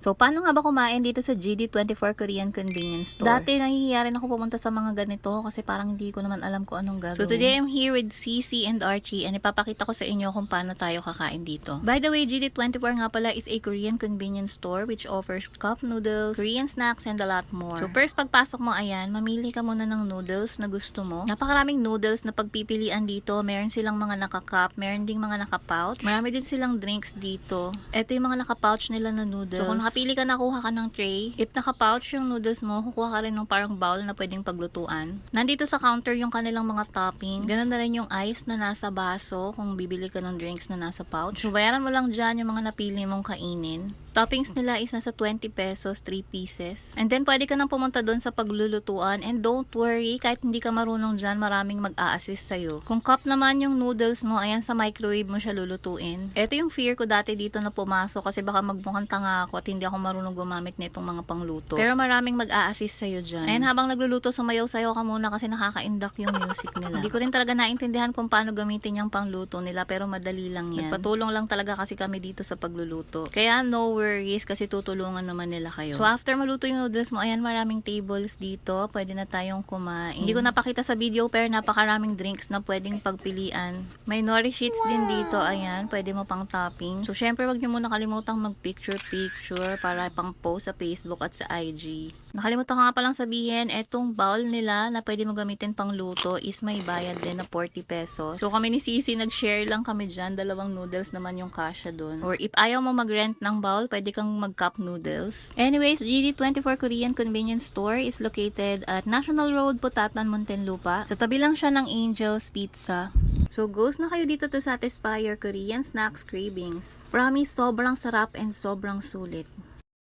So, paano nga ba kumain dito sa GD24 Korean Convenience Store? Dati, nahihiya rin ako pumunta sa mga ganito kasi parang hindi ko naman alam kung anong gagawin. So, today I'm here with Cici and Archie and ipapakita ko sa inyo kung paano tayo kakain dito. By the way, GD24 nga pala is a Korean convenience store which offers cup noodles, Korean snacks, and a lot more. So, first pagpasok mo, ayan, mamili ka muna ng noodles na gusto mo. Napakaraming noodles na pagpipilian dito. Meron silang mga naka-cup, meron ding mga naka-pouch. Marami din silang drinks dito. Ito yung mga naka-pouch nila na noodles. So, kung nakapili ka, nakuha ka ng tray. If naka-pouch yung noodles mo, kukuha ka rin ng parang bowl na pwedeng paglutuan. Nandito sa counter yung kanilang mga toppings. Ganun na rin yung ice na nasa baso kung bibili ka ng drinks na nasa pouch. So, bayaran mo lang dyan yung mga napili mong kainin. Toppings nila is nasa 20 pesos, 3 pieces. And then, pwede ka nang pumunta doon sa paglulutuan. And don't worry, kahit hindi ka marunong dyan, maraming mag-a-assist sa'yo. Kung cup naman yung noodles mo, ayan sa microwave mo siya lulutuin. Ito yung fear ko dati dito na pumasok kasi baka magmukhang tanga ako at hindi ako marunong gumamit nitong mga pangluto. Pero maraming mag-a-assist sa'yo dyan. Ayan, habang nagluluto, sumayaw-sayaw ka muna kasi nakaka-induct yung music nila. Hindi ko rin talaga naintindihan kung paano gamitin yung pangluto nila pero madali lang yan. Nagpatulong lang talaga kasi kami dito sa pagluluto. Kaya no worries kasi tutulungan naman nila kayo. So after maluto yung noodles mo, ayan maraming tables dito. Pwede na tayong kumain. Hindi ko napakita sa video pero napakaraming drinks na pwedeng pagpilian. May nori sheets din dito. Ayan, pwede mo pang toppings. So syempre wag niyo muna kalimutang mag-picture para pang post sa Facebook at sa IG. Nakalimutan ko nga palang sabihin, etong bowl nila na pwede mo gamitin pang luto is may bayad din na 40 pesos. So kami ni Cici, nag-share lang kami dyan. 2 noodles naman yung kasya dun. Or if ayaw mo mag-rent ng bowl, pwede kang mag-cup noodles. Anyways, GD24 Korean Convenience Store is located at National Road, Putatan, Muntinlupa. Sa tabi lang siya ng Angel's Pizza. So, goes na kayo dito to satisfy your Korean snacks cravings. Promise, sobrang sarap and sobrang sulit.